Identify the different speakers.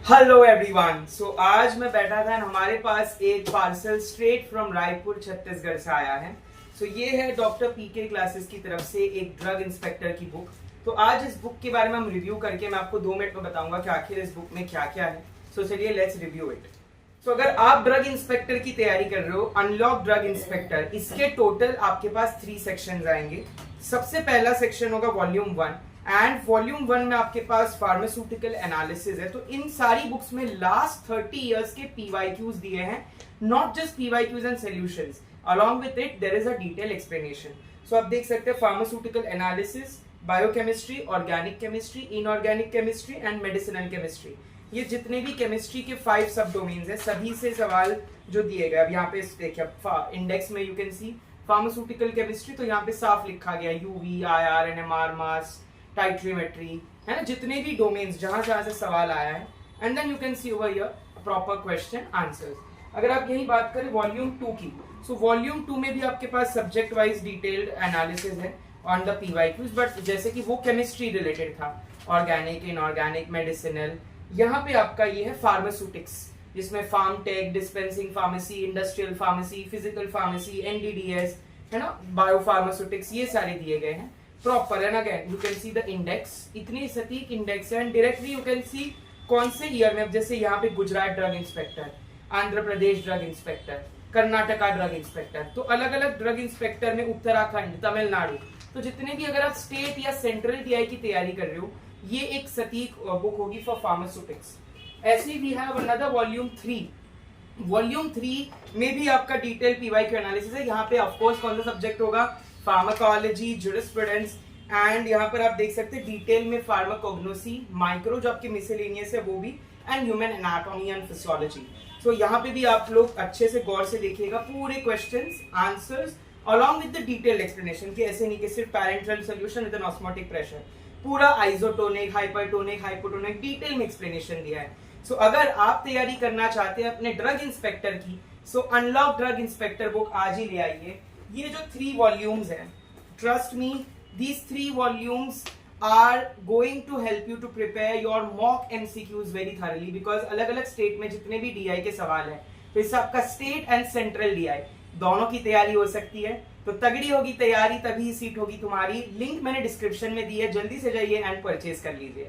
Speaker 1: Hello everyone. सो आज मैं बैठा था हमारे पास एक parcel straight from Raipur Chhattisgarh से आया है। ये है डॉक्टर पीके क्लासेस की तरफ से एक ड्रग इंस्पेक्टर की बुक। तो आज इस बुक के बारे में हम रिव्यू करके मैं आपको 2 मिनट में बताऊंगा कि आखिर इस बुक में क्या क्या है। चलिए लेट्स रिव्यू इट। अगर आप ड्रग इंस्पेक्टर की तैयारी कर रहे हो, अनलॉक ड्रग इंस्पेक्टर, इसके टोटल आपके पास 3 सेक्शंस आएंगे। सबसे पहला सेक्शन होगा वॉल्यूम 1 एंड वॉल्यूम 1 में आपके पास फार्मास्यूटिकल एनालिसिस है। तो इन सारी बुक्स में लास्ट 30 इयर्स के पीवाईक्यूज दिए हैं, not just PYQs and solutions, along with it there is a detail explanation. आप देख सकते हैं pharmaceutical analysis, biochemistry, organic chemistry, inorganic chemistry and medicinal chemistry. ये जितने भी केमिस्ट्री के 5 सब डोमेन्स है, सभी से सवाल जो दिए गए। अब यहाँ पे देखिए इंडेक्स में you can C pharmaceutical chemistry, तो यहाँ पे साफ लिखा गया यूवी, आईआर, एनएमआर, मास, टाइट्रीमेट्री, है ना, जितने भी डोमेन्स जहां से सवाल आया है। And then you can see over here proper question answers. अगर आप यही बात करें वॉल्यूम 2 की, वॉल्यूम 2 में भी आपके पास सब्जेक्ट वाइज डिटेल्ड एनालिसिस है ऑन द पीवाईक्यूज, बट जैसे कि वो केमिस्ट्री रिलेटेड था, ऑर्गेनिक, इनऑर्गेनिक, मेडिसिनल। यहाँ पे आपका ये है फार्मास्यूटिक्स, जिसमें pharm tech, dispensing pharmacy, industrial pharmacy, physical pharmacy, NDDS, है ना, बायोफार्मास्यूटिक्स, ये सारे दिए गए हैं proper. And again you can see the index, इतनी सटीक इंडेक्स है। And directly you can see कौन से ईयर में, जैसे यहाँ पे Gujarat drug inspector, Andhra Pradesh drug inspector, Karnataka drug inspector, तो अलग अलग ड्रग इंस्पेक्टर में उत्तराखंड, तमिलनाडु, तो जितने भी अगर आप स्टेट या सेंट्रल टीआई की तैयारी कर रहे हो, ये एक सटीक बुक होगी फॉर फार्मास्यूटिक्स। ऐसे we have another volume 3। Volume 3 में भी आपका डिटेल पीवाईक्यू एनालिसिस है। यहाँ पे ऑफ कोर्स कौन सा सब्जेक्ट होगा, फार्माकोलॉजी, ज्यूरिस्प्रूडेंस, एंड यहाँ पर आप देख सकते हैं डिटेल में फार्माकोग्नोसी, माइक्रो जो आपके मिसलेनियस है वो भी, and human anatomy and physiology. यहाँ पे भी आप लोग अच्छे से गौर से देखिएगा पूरे questions, answers along with the detailed explanation, कि ऐसे नहीं कि सिर्फ parenteral solution with an osmotic pressure, पूरा आइसोटोनिक, हाइपरटोनिक, हाइपोटोनिक, डिटेल में एक्सप्लेनेशन दिया है। अगर आप तैयारी करना चाहते हैं अपने ड्रग इंस्पेक्टर की, अनलॉक ड्रग इंस्पेक्टर बुक आज ही ले आइए। ये जो 3 वॉल्यूम्स हैं, trust me, these 3 volumes are going to help you to prepare your mock MCQs very thoroughly, because अलग अलग स्टेट में जितने भी DI के सवाल हैं, तो इससे आपका स्टेट एंड सेंट्रल DI दोनों की तैयारी हो सकती है। तो तगड़ी होगी तैयारी, तभी सीट होगी तुम्हारी। लिंक मैंने डिस्क्रिप्शन में दी है, जल्दी से जाइए एंड परचेज कर लीजिए।